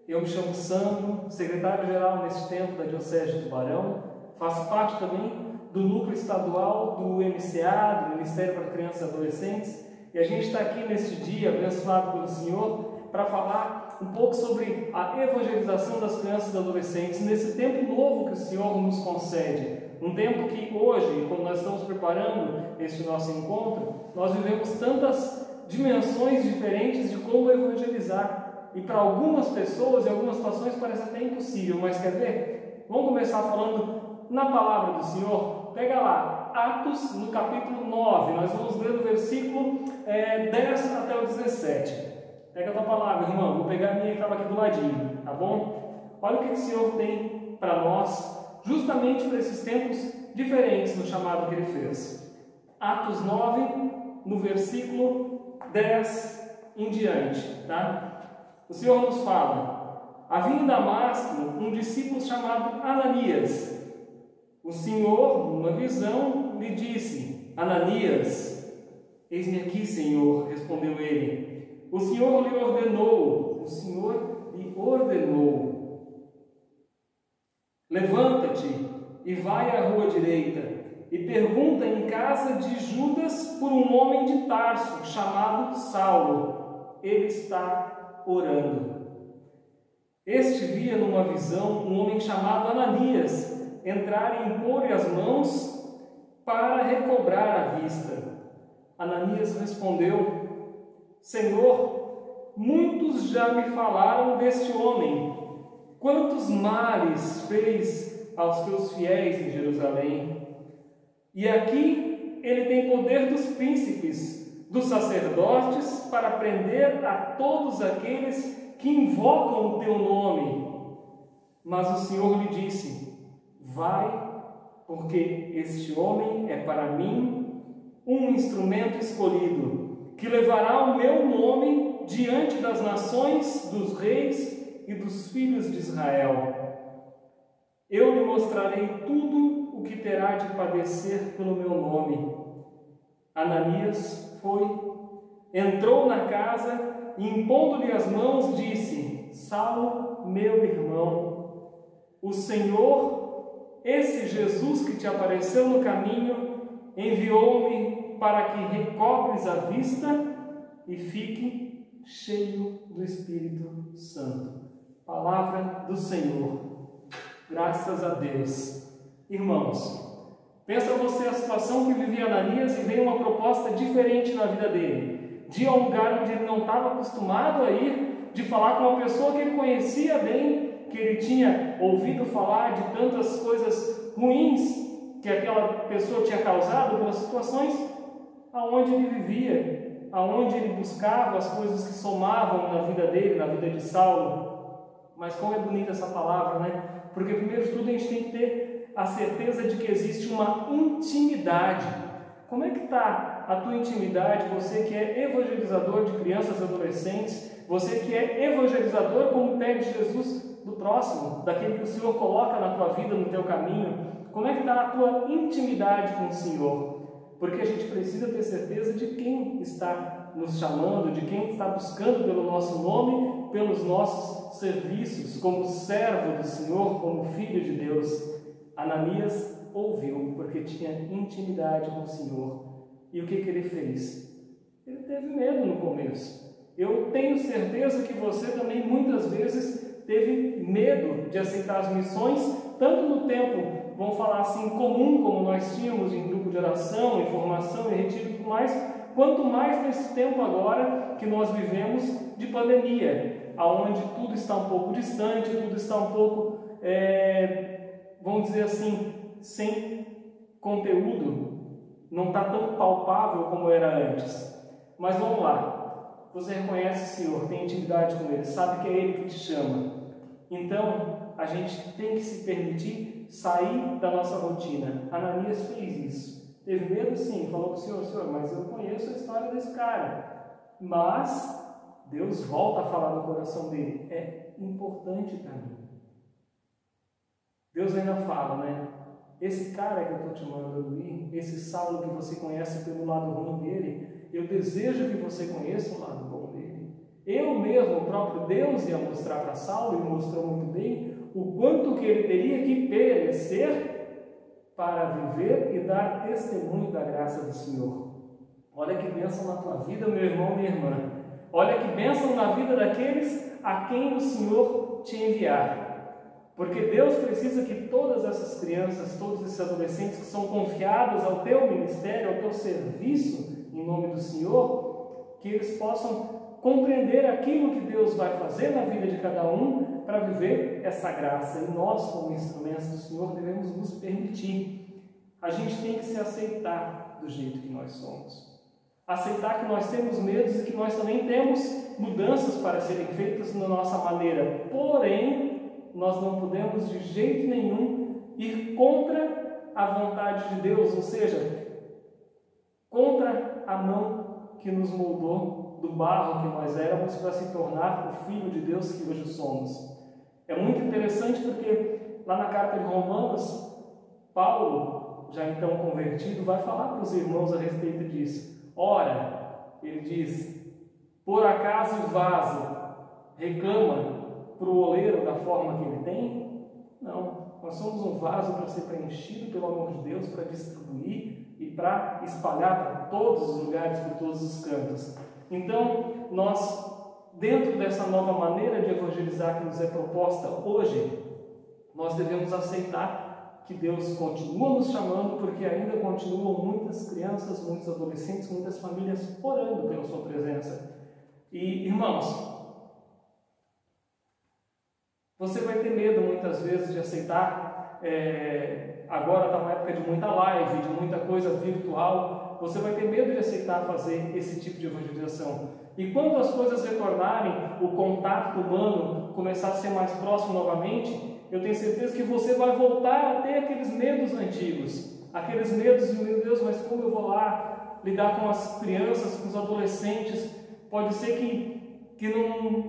Eu me chamo Sandro, secretário-geral nesse tempo da Diocese de Tubarão, faço parte também do núcleo estadual do MCA, do Ministério para Crianças e Adolescentes, e a gente está aqui nesse dia, abençoado pelo Senhor, para falar um pouco sobre a evangelização das crianças e adolescentes, nesse tempo novo que o Senhor nos concede. Um tempo que hoje, quando nós estamos preparando esse nosso encontro, nós vivemos tantas dimensões diferentes de como evangelizar. E para algumas pessoas, em algumas situações, parece até impossível. Mas quer ver? Vamos começar falando na palavra do Senhor. Pega lá, Atos, no capítulo 9. Nós vamos ler do versículo 10 até o 17. Pega a tua palavra, irmão. Vou pegar a minha que estava aqui do ladinho, tá bom? Olha o que o Senhor tem para nós, justamente para esses tempos diferentes no chamado que Ele fez. Atos 9, no versículo 10 em diante, tá? O Senhor nos fala: havia em Damasco um discípulo chamado Ananias. O Senhor, numa visão, lhe disse: Ananias. Eis-me aqui, Senhor, respondeu ele. O Senhor lhe ordenou, levanta-te e vai à rua direita e pergunta em casa de Judas por um homem de Tarso chamado Saulo. Ele está orando. Este via numa visão um homem chamado Ananias entrar e impor-lhe as mãos para recobrar a vista. Ananias respondeu: Senhor, muitos já me falaram deste homem, quantos males fez aos teus fiéis em Jerusalém. E aqui ele tem poder dos príncipes, dos sacerdotes, para prender a todos aqueles que invocam o teu nome. Mas o Senhor lhe disse: vai, porque este homem é para mim um instrumento escolhido, que levará o meu nome diante das nações, dos reis e dos filhos de Israel. Eu lhe mostrarei tudo o que terá de padecer pelo meu nome. Ananias foi, entrou na casa e, impondo-lhe as mãos, disse: Saulo, meu irmão, o Senhor, esse Jesus que te apareceu no caminho, enviou-me para que recobres a vista e fique cheio do Espírito Santo. Palavra do Senhor. Graças a Deus. Irmãos, pensa você a situação que vivia Ananias e veio uma proposta diferente na vida dele. De ir a um lugar onde ele não estava acostumado a ir, de falar com uma pessoa que ele conhecia bem, que ele tinha ouvido falar de tantas coisas ruins que aquela pessoa tinha causado pelas situações aonde ele vivia, aonde ele buscava as coisas que somavam na vida dele, na vida de Saulo. Mas como é bonita essa palavra, né? Porque primeiro de tudo a gente tem que ter a certeza de que existe uma intimidade. Como é que está a tua intimidade, você que é evangelizador de crianças e adolescentes, você que é evangelizador como pede Jesus do próximo, daquele que o Senhor coloca na tua vida, no teu caminho? Como é que está a tua intimidade com o Senhor? Porque a gente precisa ter certeza de quem está nos chamando, de quem está buscando pelo nosso nome, pelos nossos serviços, como servo do Senhor, como filho de Deus. Ananias ouviu, porque tinha intimidade com o Senhor. E o que ele fez? Ele teve medo no começo. Eu tenho certeza que você também muitas vezes teve medo de aceitar as missões, tanto no tempo, vamos falar assim, comum, como nós tínhamos em grupo de oração, em formação, em retiro e tudo mais, quanto mais nesse tempo agora que nós vivemos de pandemia, aonde tudo está um pouco distante, tudo está um pouco, vamos dizer assim, sem conteúdo, não está tão palpável como era antes. Mas vamos lá, você reconhece o Senhor, tem intimidade com Ele, sabe que é Ele que te chama. Então, a gente tem que se permitir sair da nossa rotina. Ananias fez isso. Teve medo? Sim. Falou para o Senhor: Senhor, mas eu conheço a história desse cara. Mas Deus volta a falar no coração dele: é importante para mim. Deus ainda fala, né? Esse cara que eu estou te mandando ir, esse Saulo que você conhece pelo lado ruim dele, eu desejo que você conheça o lado bom dele. Eu mesmo, o próprio Deus, ia mostrar para Saulo, e mostrou muito bem, o quanto que ele teria que perecer para viver e dar testemunho da graça do Senhor. Olha que bênção na tua vida, meu irmão, minha irmã. Olha que bênção na vida daqueles a quem o Senhor te enviar. Porque Deus precisa que todas essas crianças, todos esses adolescentes que são confiados ao teu ministério, ao teu serviço, em nome do Senhor, que eles possam compreender aquilo que Deus vai fazer na vida de cada um para viver essa graça. E nós, como instrumentos do Senhor, devemos nos permitir. A gente tem que se aceitar do jeito que nós somos. Aceitar que nós temos medos e que nós também temos mudanças para serem feitas na nossa maneira. Porém, nós não podemos de jeito nenhum ir contra a vontade de Deus, ou seja, contra a mão que nos moldou do barro que nós éramos para se tornar o Filho de Deus que hoje somos. É muito interessante porque lá na carta de Romanos, Paulo, já então convertido, vai falar para os irmãos a respeito disso. Ora, ele diz, por acaso o vaso reclama para o oleiro da forma que ele tem? Não, nós somos um vaso para ser preenchido pelo amor de Deus, para distribuir e para espalhar para todos os lugares, por todos os cantos. Então, nós, dentro dessa nova maneira de evangelizar que nos é proposta hoje, nós devemos aceitar que Deus continua nos chamando, porque ainda continuam muitas crianças, muitos adolescentes, muitas famílias orando pela sua presença. E, irmãos, você vai ter medo muitas vezes de aceitar, agora está uma época de muita live, de muita coisa virtual, você vai ter medo de aceitar fazer esse tipo de evangelização. E quando as coisas retornarem, o contato humano começar a ser mais próximo novamente, eu tenho certeza que você vai voltar a ter aqueles medos antigos. Aqueles medos de, meu Deus, mas como eu vou lá lidar com as crianças, com os adolescentes? Pode ser que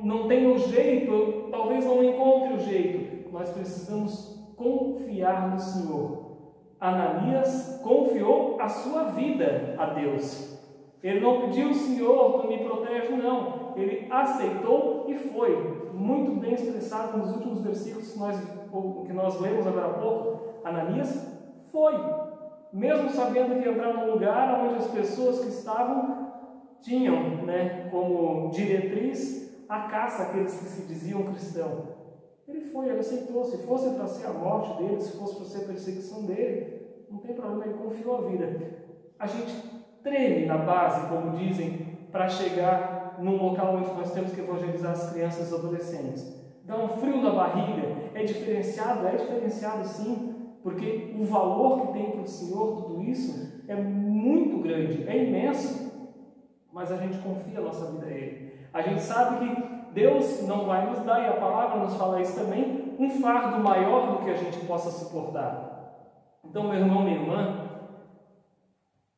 não tenha o jeito, eu talvez não encontre o jeito. Nós precisamos confiar no Senhor. Ananias confiou a sua vida a Deus. Ele não pediu, Senhor, tu me protege, não. Ele aceitou e foi. Muito bem expressado nos últimos versículos que nós lemos agora há pouco. Ananias foi. Mesmo sabendo que ia entrar num lugar onde as pessoas que estavam tinham, como diretriz a caça àqueles que se diziam cristãos. Ele foi, ele aceitou. Se fosse para ser a morte dele, se fosse para ser a perseguição dele, não tem problema, ele confiou a vida. A gente treme na base, como dizem, para chegar num local onde nós temos que evangelizar as crianças e os adolescentes. Dá um frio na barriga. É diferenciado sim, porque o valor que tem para o Senhor tudo isso é muito grande, é imenso, mas a gente confia a nossa vida a Ele. A gente sabe que Deus não vai nos dar, e a palavra nos fala isso também, um fardo maior do que a gente possa suportar. Então, meu irmão, minha irmã,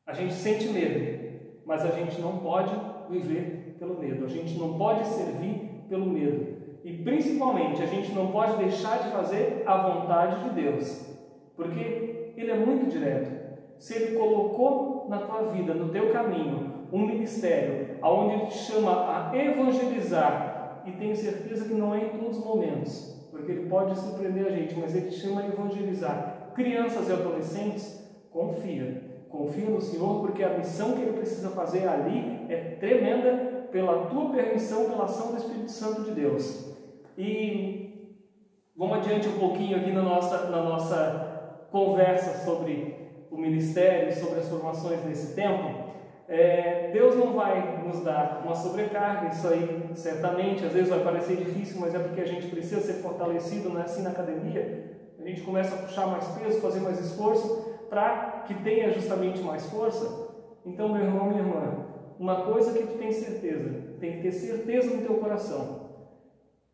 a gente sente medo, mas a gente não pode viver pelo medo, a gente não pode servir pelo medo, e principalmente a gente não pode deixar de fazer a vontade de Deus, porque Ele é muito direto. Se Ele colocou na tua vida, no teu caminho, um ministério onde Ele te chama a evangelizar, e tenho certeza que não é em todos os momentos, porque Ele pode surpreender a gente, mas Ele te chama a evangelizar crianças e adolescentes, confia no Senhor, porque a missão que Ele precisa fazer ali é tremenda, pela tua permissão, pela ação do Espírito Santo de Deus. E vamos adiante um pouquinho aqui na nossa conversa sobre o ministério, sobre as formações nesse tempo. Deus não vai nos dar uma sobrecarga, isso aí certamente, às vezes vai parecer difícil, mas é porque a gente precisa ser fortalecido, não é assim na academia? A gente começa a puxar mais peso, fazer mais esforço, para que tenha justamente mais força. Então, meu irmão, minha irmã, uma coisa que tu tem certeza, tem que ter certeza no teu coração.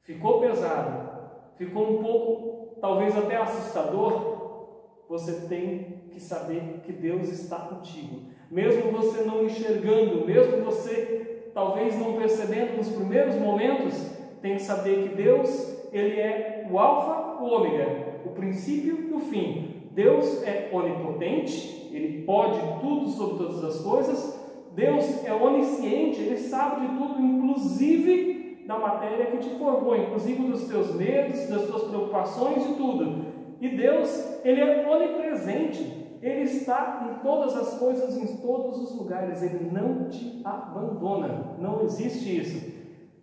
Ficou pesado, ficou um pouco, talvez até assustador, você tem que saber que Deus está contigo. Mesmo você não enxergando, mesmo você talvez não percebendo nos primeiros momentos, tem que saber que Deus, Ele é o alfa, o ômega, o princípio e o fim. Deus é onipotente, Ele pode tudo sobre todas as coisas. Deus é onisciente, Ele sabe de tudo, inclusive da matéria que te formou, inclusive dos teus medos, das tuas preocupações e tudo. E Deus, Ele é onipresente, Ele está em todas as coisas, em todos os lugares, Ele não te abandona, não existe isso.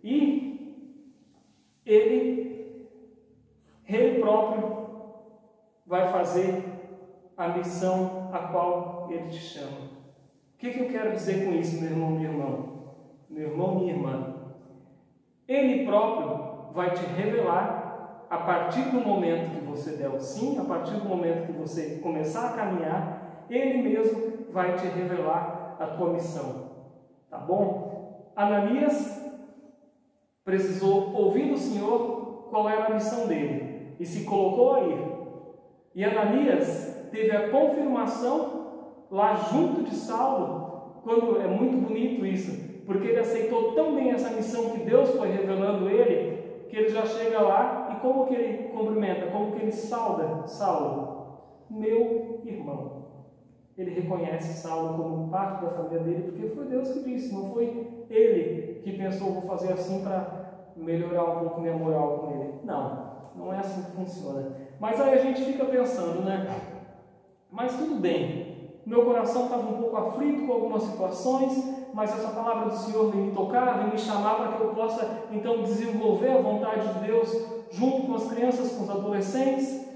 E Ele próprio vai fazer a missão a qual Ele te chama. O que eu quero dizer com isso, meu irmão, minha irmã? Meu irmão, minha irmã. Ele próprio vai te revelar, a partir do momento que você der o sim, a partir do momento que você começar a caminhar, Ele mesmo vai te revelar a tua missão. Tá bom? Ananias precisou ouvir do Senhor qual era a missão dele e se colocou a ir. E Ananias teve a confirmação lá junto de Saulo, quando é muito bonito isso, porque ele aceitou tão bem essa missão que Deus foi revelando ele, que ele já chega lá e como que ele cumprimenta, como que ele sauda Saulo? Meu irmão. Ele reconhece Saulo como parte da família dele, porque foi Deus que disse, não foi ele que pensou, vou fazer assim para melhorar um pouco minha moral com ele. Não é assim que funciona. Mas aí a gente fica pensando, né? Mas tudo bem, meu coração estava um pouco aflito com algumas situações, mas essa palavra do Senhor vem me tocar, vem me chamar para que eu possa então desenvolver a vontade de Deus junto com as crianças, com os adolescentes.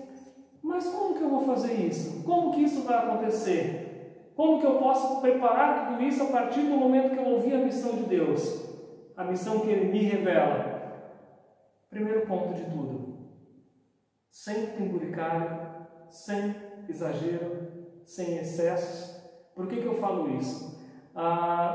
Mas como que eu vou fazer isso? Como que isso vai acontecer? Como que eu posso preparar tudo isso a partir do momento que eu ouvir a missão de Deus? A missão que Ele me revela. Primeiro ponto de tudo, sem penduricalho, sem exagero, sem excessos. Por que eu falo isso?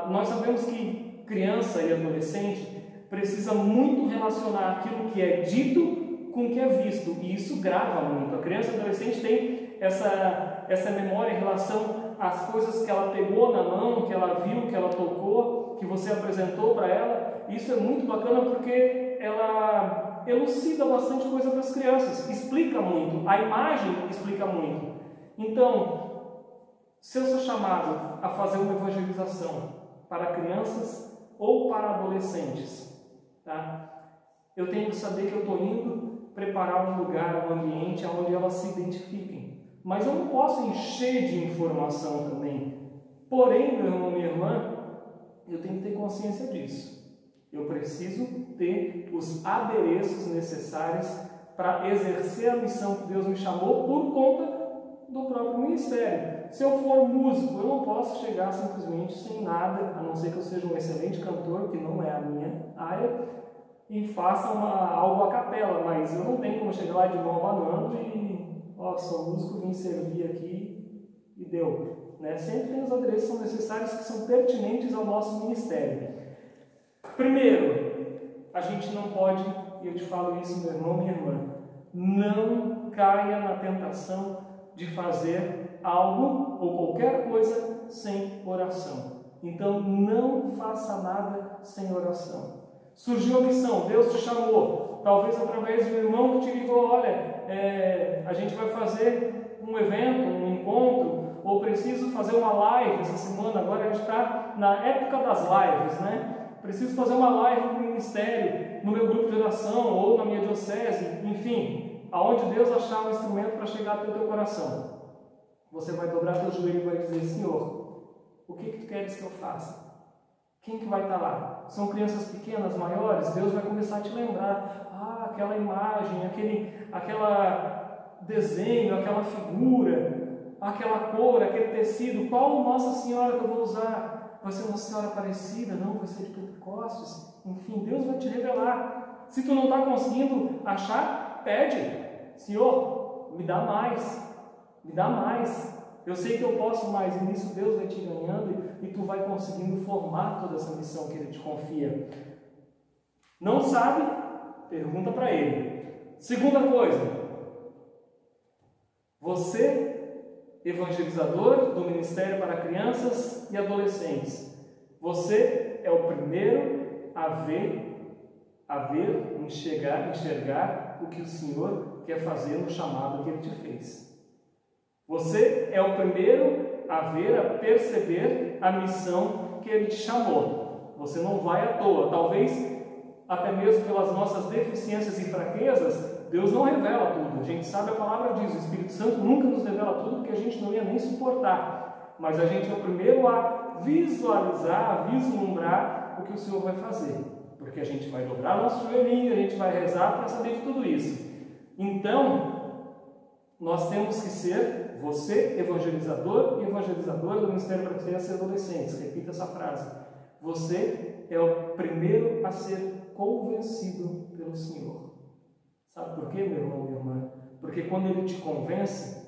Nós sabemos que criança e adolescente precisa muito relacionar aquilo que é dito com o que é visto, e isso grava muito. A criança e adolescente tem essa memória em relação às coisas que ela pegou na mão, que ela viu, que ela tocou, que você apresentou para ela. Isso é muito bacana porque ela elucida bastante coisa para as crianças, explica muito, a imagem explica muito. Então, se eu sou chamado a fazer uma evangelização para crianças ou para adolescentes, tá? Eu tenho que saber que eu estou indo preparar um lugar, um ambiente onde elas se identifiquem. Mas eu não posso encher de informação também. Porém, meu irmão, minha irmã, eu tenho que ter consciência disso. Eu preciso ter os adereços necessários para exercer a missão que Deus me chamou por conta do próprio ministério. Se eu for músico, eu não posso chegar simplesmente sem nada, a não ser que eu seja um excelente cantor, que não é a minha área, e faça algo a capela, mas eu não tenho como chegar lá de mão abanando e, sou músico, vim servir aqui e deu. Né? Sempre tem os adereços que são necessários, que são pertinentes ao nosso ministério. Primeiro, a gente não pode, e eu te falo isso, meu irmão, minha irmã, não caia na tentação de fazer algo ou qualquer coisa sem oração. Então, não faça nada sem oração. Surgiu a missão, Deus te chamou, talvez através de um irmão que te ligou, olha, a gente vai fazer um evento, um encontro, ou preciso fazer uma live essa semana, agora a gente está na época das lives, né? Preciso fazer uma live no ministério, no meu grupo de oração, ou na minha diocese, enfim, aonde Deus achar um instrumento para chegar até o teu coração. Você vai dobrar teu joelho e vai dizer, Senhor, o que tu queres que eu faça? Quem que vai estar lá? São crianças pequenas, maiores? Deus vai começar a te lembrar, aquela imagem, aquele desenho, aquela figura, aquela cor, aquele tecido, qual Nossa Senhora que eu vou usar? Vai ser uma Senhora Aparecida? Não, vai ser de Pentecostes? Enfim, Deus vai te revelar. Se tu não está conseguindo achar, pede. Senhor, me dá mais. Me dá mais. Eu sei que eu posso mais. E nisso Deus vai te ganhando e tu vai conseguindo formar toda essa missão que Ele te confia. Não sabe? Pergunta para Ele. Segunda coisa. Você, evangelizador do Ministério para Crianças e Adolescentes, você é o primeiro a ver, enxergar o que o Senhor quer fazer no chamado que Ele te fez. Você é o primeiro a ver, a perceber a missão que Ele te chamou. Você não vai à toa. Talvez até mesmo pelas nossas deficiências e fraquezas, Deus não revela tudo. A gente sabe, a palavra diz, o Espírito Santo nunca nos revela tudo, porque a gente não ia nem suportar. Mas a gente é o primeiro a visualizar, a vislumbrar o que o Senhor vai fazer. Porque a gente vai dobrar nosso joelhinho, a gente vai rezar para saber de tudo isso. Então, nós temos que ser, você, evangelizador e evangelizadora do Ministério para Crianças e Adolescentes. Repita essa frase. Você é o primeiro a ser convencido pelo Senhor. Sabe por quê, meu irmão, minha irmã? Porque quando Ele te convence,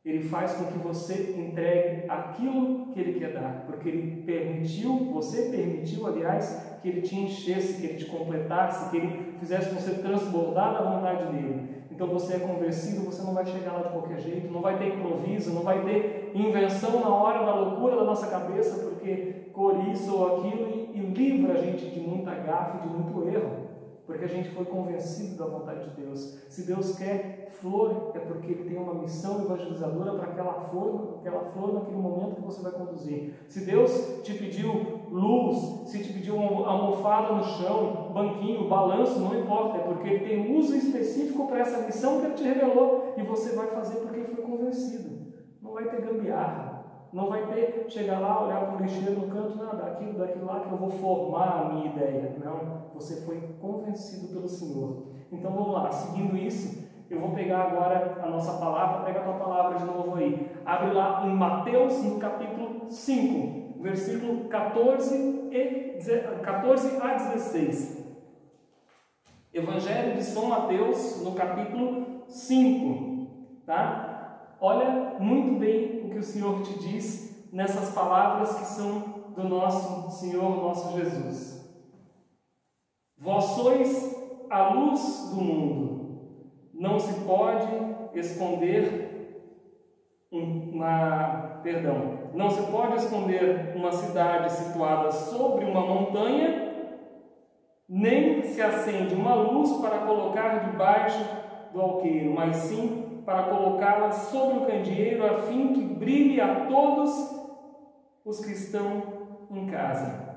Ele faz com que você entregue aquilo que Ele quer dar. Porque Ele permitiu, você permitiu, aliás, que Ele te enchesse, que Ele te completasse, que Ele fizesse você transbordar da vontade dEle. Então você é convencido, você não vai chegar lá de qualquer jeito, não vai ter improviso, não vai ter invenção na hora da loucura da nossa cabeça, porque cor isso ou aquilo, e livra a gente de muita gafe, de muito erro, porque a gente foi convencido da vontade de Deus. Se Deus quer flor, é porque Ele tem uma missão evangelizadora para aquela flor naquele momento que você vai conduzir. Se Deus te pediu luz, se te pediu uma almofada no chão, banquinho, balanço, não importa, é porque Ele tem um uso específico para essa missão que Ele te revelou, e você vai fazer porque foi convencido. Não vai ter gambiarra. Não vai ter, chegar lá, olhar para o lixeiro no canto, nada, daquilo lá que eu vou formar a minha ideia. Não, você foi convencido pelo Senhor. Então vamos lá, seguindo isso, eu vou pegar agora a nossa palavra, pega a tua palavra de novo aí. Abre lá em Mateus, no capítulo 5, versículo 14 a 16. Evangelho de São Mateus, no capítulo 5, tá? Olha muito bem o que o Senhor te diz nessas palavras que são do nosso Senhor, nosso Jesus. Vós sois a luz do mundo. Não se pode esconder não se pode esconder uma cidade situada sobre uma montanha, nem se acende uma luz para colocar debaixo do alqueire, mas sim para colocá-la sobre o candeeiro, a fim que brilhe a todos os que estão em casa.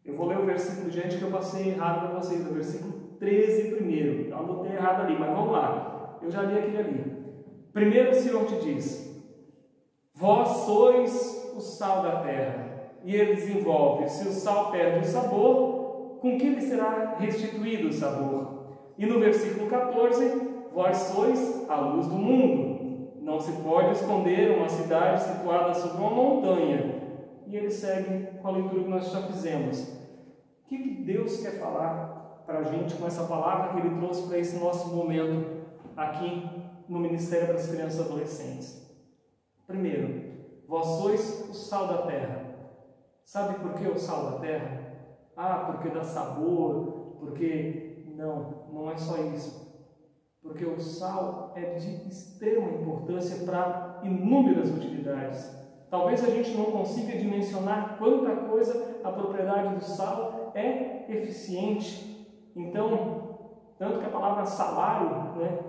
Eu vou ler o versículo, gente, que eu passei errado para vocês, o versículo 13 primeiro. Eu anotei errado ali, mas vamos lá. Eu já li aquele ali. Primeiro o Senhor te diz: vós sois o sal da terra. E ele desenvolve: se o sal perde o sabor, com que lhe será restituído o sabor? E no versículo 14, vós sois a luz do mundo. Não se pode esconder uma cidade situada sobre uma montanha. E ele segue com a leitura que nós já fizemos. O que Deus quer falar para a gente com essa palavra que Ele trouxe para esse nosso momento aqui no Ministério para as Crianças e Adolescentes? Primeiro, vós sois o sal da terra. Sabe por que o sal da terra? Porque dá sabor, porque... Não é só isso. Porque o sal é de extrema importância para inúmeras utilidades. Talvez a gente não consiga dimensionar quanta coisa a propriedade do sal é eficiente. Então, tanto que a palavra salário,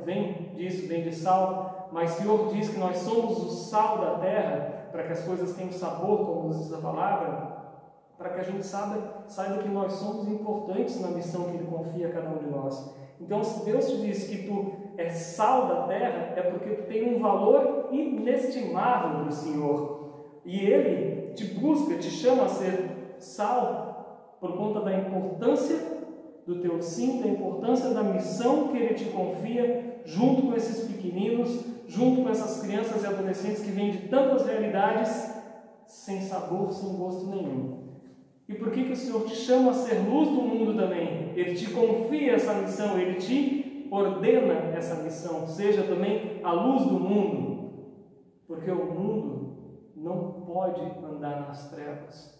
vem disso, vem de sal, mas o Senhor diz que nós somos o sal da terra, para que as coisas tenham sabor, como diz a palavra, para que a gente saiba que nós somos importantes na missão que Ele confia a cada um de nós. Então, se Deus te diz que tu é sal da terra, é porque tu tem um valor inestimável para o Senhor. E Ele te busca, te chama a ser sal por conta da importância do teu sim, da importância da missão que Ele te confia, junto com esses pequeninos, junto com essas crianças e adolescentes que vêm de tantas realidades sem sabor, sem gosto nenhum. E por que o Senhor te chama a ser luz do mundo também? Ele te confia essa missão, Ele te ordena essa missão. Seja também a luz do mundo. Porque o mundo não pode andar nas trevas.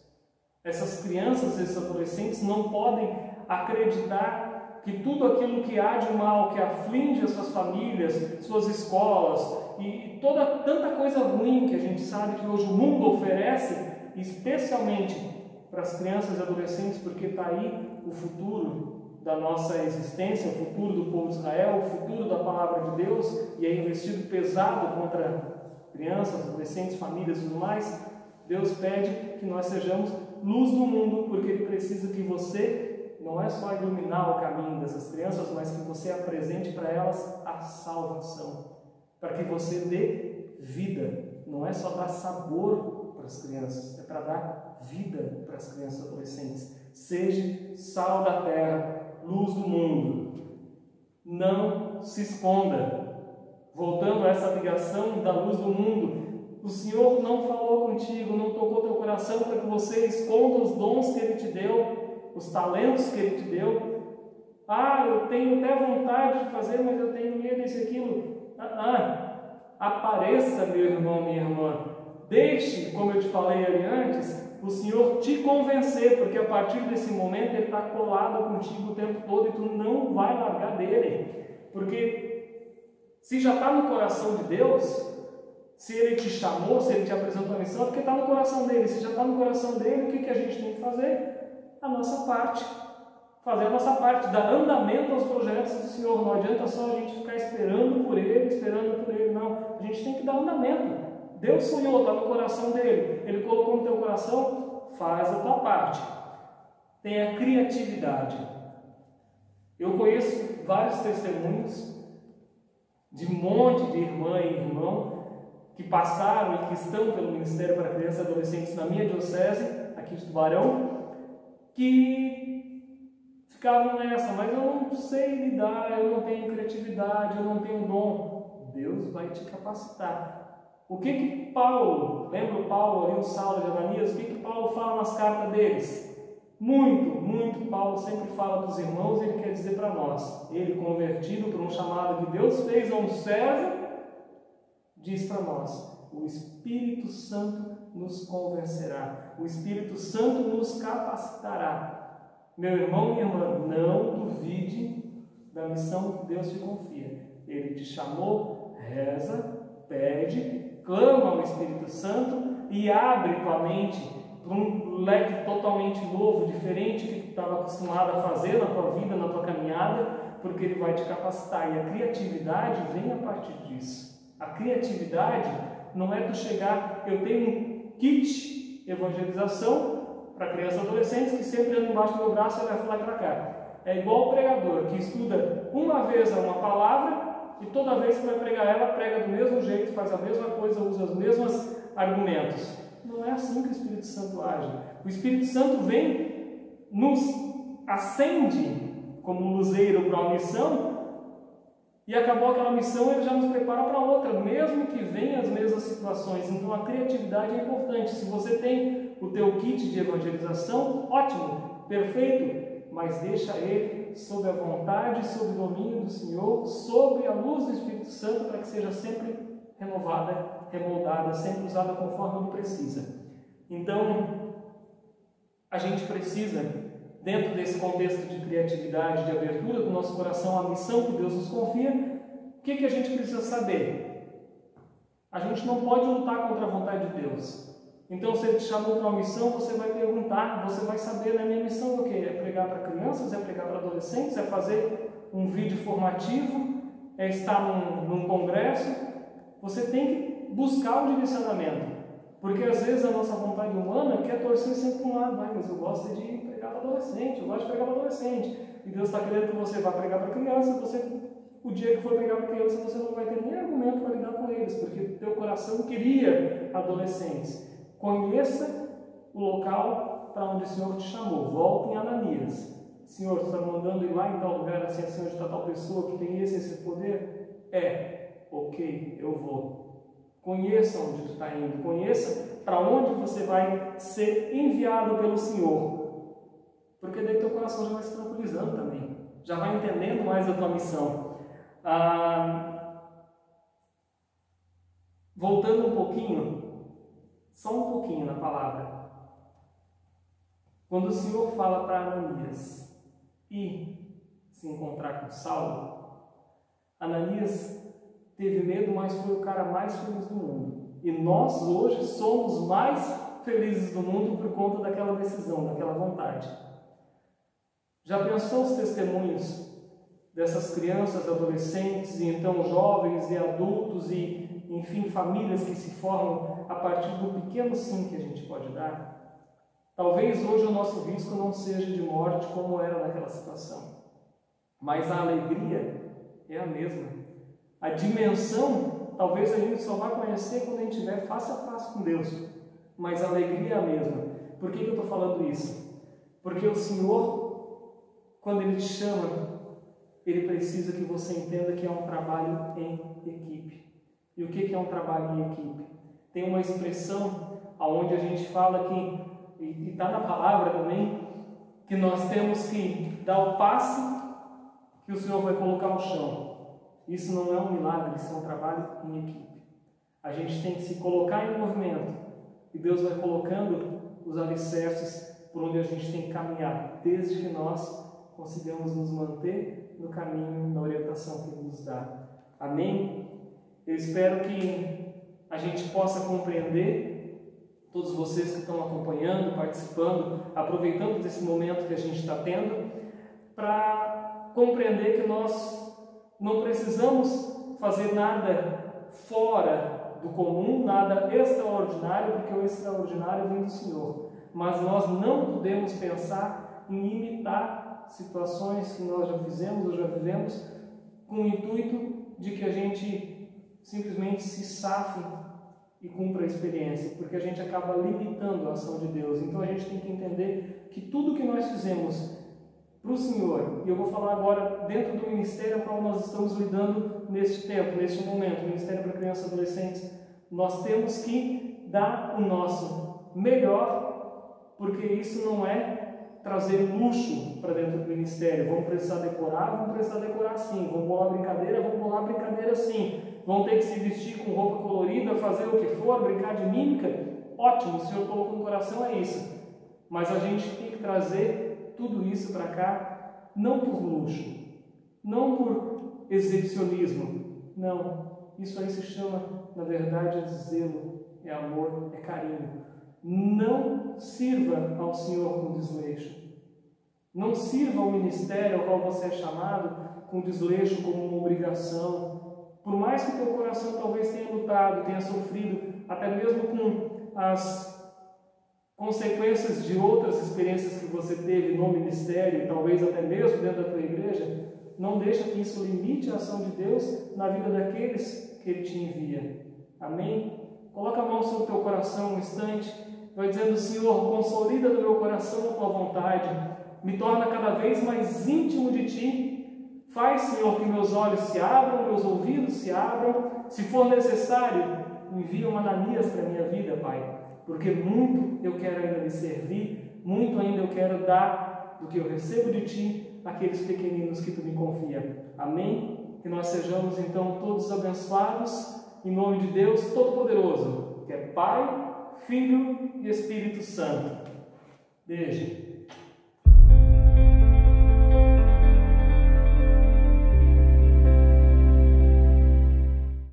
Essas crianças, esses adolescentes não podem acreditar que tudo aquilo que há de mal, que aflige as suas famílias, suas escolas e tanta coisa ruim que a gente sabe que hoje o mundo oferece, especialmente para as crianças e adolescentes, porque está aí o futuro da nossa existência, o futuro do povo de Israel, o futuro da palavra de Deus, e é investido pesado contra crianças, adolescentes, famílias e tudo mais. Deus pede que nós sejamos luz do mundo, porque Ele precisa que você não é só iluminar o caminho dessas crianças, mas que você apresente para elas a salvação, para que você dê vida. Não é só dar sabor para as crianças, é para dar vida para as crianças e adolescentes. Seja sal da terra, luz do mundo. Não se esconda. Voltando a essa ligação da luz do mundo, o Senhor não falou contigo, não tocou teu coração para que você esconda os dons que Ele te deu, os talentos que Ele te deu. Eu tenho até vontade de fazer, mas eu tenho medo disso e aquilo. Apareça, meu irmão, minha irmã. Deixe, como eu te falei ali antes, o Senhor te convencer, porque a partir desse momento Ele está colado contigo o tempo todo e tu não vai largar dele. Porque se já está no coração de Deus, se Ele te chamou, se Ele te apresentou a missão, é porque está no coração dele. Se já está no coração dele, o que a gente tem que fazer? A nossa parte. Fazer a nossa parte, dar andamento aos projetos do Senhor. Não adianta só a gente ficar esperando por Ele, não. A gente tem que dar andamento. Deus sonhou, está no coração dele. Ele colocou no teu coração, faz a tua parte. Tenha criatividade. Eu conheço vários testemunhos de um monte de irmã e irmão que passaram e que estão pelo Ministério para Crianças e Adolescentes na minha diocese, aqui de Tubarão, que ficavam nessa, mas eu não sei lidar, eu não tenho criatividade, eu não tenho dom. Deus vai te capacitar. O que Paulo, lembra o Paulo ali, o Saulo de Ananias, o que Paulo fala nas cartas deles? Muito Paulo sempre fala dos irmãos e ele quer dizer para nós. Ele, convertido por um chamado que Deus fez a um servo, diz para nós: o Espírito Santo nos convencerá, o Espírito Santo nos capacitará. Meu irmão, minha irmã, não duvide da missão que Deus te confia. Ele te chamou, reza, pede, clama ao Espírito Santo e abre tua mente para um leque totalmente novo, diferente do que tu estava acostumado a fazer na tua vida, na tua caminhada, porque Ele vai te capacitar. E a criatividade vem a partir disso. A criatividade não é tu chegar, eu tenho um kit evangelização para crianças e adolescentes que sempre anda embaixo do meu braço e vai lá para cá. É igual o pregador que estuda uma vez uma palavra e toda vez que vai pregar ela, prega do mesmo jeito, faz a mesma coisa, usa os mesmos argumentos. Não é assim que o Espírito Santo age. O Espírito Santo vem, nos acende como um luzeiro para uma missão, e acabou aquela missão, ele já nos prepara para outra, mesmo que venham as mesmas situações. Então a criatividade é importante. Se você tem o teu kit de evangelização, ótimo, perfeito, mas deixa ele sob a vontade, sob o domínio do Senhor, sob a luz do Espírito Santo, para que seja sempre renovada, remoldada, sempre usada conforme ele precisa. Então, a gente precisa, dentro desse contexto de criatividade, de abertura do nosso coração à missão que Deus nos confia, o que a gente precisa saber? A gente não pode lutar contra a vontade de Deus. Então, se Ele te chamou para uma missão, você vai perguntar, você vai saber, né? Minha missão é o quê? É pregar para crianças, é pregar para adolescentes, é fazer um vídeo formativo, é estar num congresso. Você tem que buscar um direcionamento. Porque às vezes a nossa vontade humana quer torcer sempre para um lado. Mas eu gosto de pregar para adolescente, eu gosto de pregar para adolescente. E Deus está querendo que você vá pregar para criança, o dia que for pregar para criança, você não vai ter nem argumento para lidar com eles, porque o teu coração queria adolescentes. Conheça o local para onde o Senhor te chamou. Volte em Ananias. Senhor, você está me mandando ir lá em tal lugar, assim onde está tal pessoa que tem esse poder? Ok, eu vou. Conheça onde tu está indo, conheça para onde você vai ser enviado pelo Senhor, porque daí teu coração já vai se tranquilizando também, já vai entendendo mais a tua missão. Voltando um pouquinho, só um pouquinho na palavra, quando o Senhor fala para Ananias ir se encontrar com Saulo, Ananias teve medo, mas foi o cara mais feliz do mundo. E nós hoje somos mais felizes do mundo por conta daquela decisão, daquela vontade. Já pensou os testemunhos dessas crianças, adolescentes, e então jovens e adultos, e enfim, famílias que se formam a partir do pequeno sim que a gente pode dar? Talvez hoje o nosso risco não seja de morte como era naquela situação, mas a alegria é a mesma. A dimensão, talvez a gente só vá conhecer quando a gente estiver face a face com Deus, mas a alegria é a mesma. Por que eu estou falando isso? Porque o Senhor, quando Ele te chama, Ele precisa que você entenda que é um trabalho em equipe. E o que é um trabalho em equipe? Tem uma expressão onde a gente fala que, e está na palavra também, que nós temos que dar o passe que o Senhor vai colocar no chão. Isso não é um milagre, isso é um trabalho em equipe. A gente tem que se colocar em movimento e Deus vai colocando os alicerces por onde a gente tem que caminhar, desde que nós consigamos nos manter no caminho, na orientação que Ele nos dá. Amém? Eu espero que a gente possa compreender, todos vocês que estão acompanhando, participando, aproveitando desse momento que a gente está tendo, para compreender que nós não precisamos fazer nada fora do comum, nada extraordinário, porque o extraordinário vem do Senhor. Mas nós não podemos pensar em imitar situações que nós já fizemos ou já vivemos com o intuito de que a gente simplesmente se safe e cumpra a experiência, porque a gente acaba limitando a ação de Deus. Então a gente tem que entender que tudo que nós fizemos para o Senhor, e eu vou falar agora dentro do ministério para onde nós estamos lidando neste tempo, neste momento, Ministério para Crianças e Adolescentes, nós temos que dar o nosso melhor, porque isso não é trazer luxo para dentro do ministério. Vamos precisar decorar sim. Vamos bolar brincadeira sim. Vão ter que se vestir com roupa colorida, fazer o que for, brincar de mímica. Ótimo, o Senhor colocou no coração, é isso. Mas a gente tem que trazer tudo isso para cá, não por luxo, não por exibicionismo. Não, isso aí se chama, na verdade, zelo, é amor, é carinho. Não sirva ao Senhor com desleixo. Não sirva ao ministério ao qual você é chamado com desleixo como uma obrigação. Por mais que teu coração talvez tenha lutado, tenha sofrido, até mesmo com as consequências de outras experiências que você teve no ministério, talvez até mesmo dentro da tua igreja, não deixa que isso limite a ação de Deus na vida daqueles que Ele te envia. Amém? Coloca a mão sobre o teu coração um instante, vai dizendo: Senhor, consolida no meu coração a tua vontade, me torna cada vez mais íntimo de Ti. Faz, Senhor, que meus olhos se abram, meus ouvidos se abram. Se for necessário, envia um Ananias para a minha vida, Pai, porque muito eu quero ainda lhe servir, muito ainda eu quero dar do que eu recebo de Ti àqueles pequeninos que Tu me confia. Amém? Que nós sejamos então todos abençoados, em nome de Deus Todo-Poderoso, que é Pai, Filho e Espírito Santo. Beijo.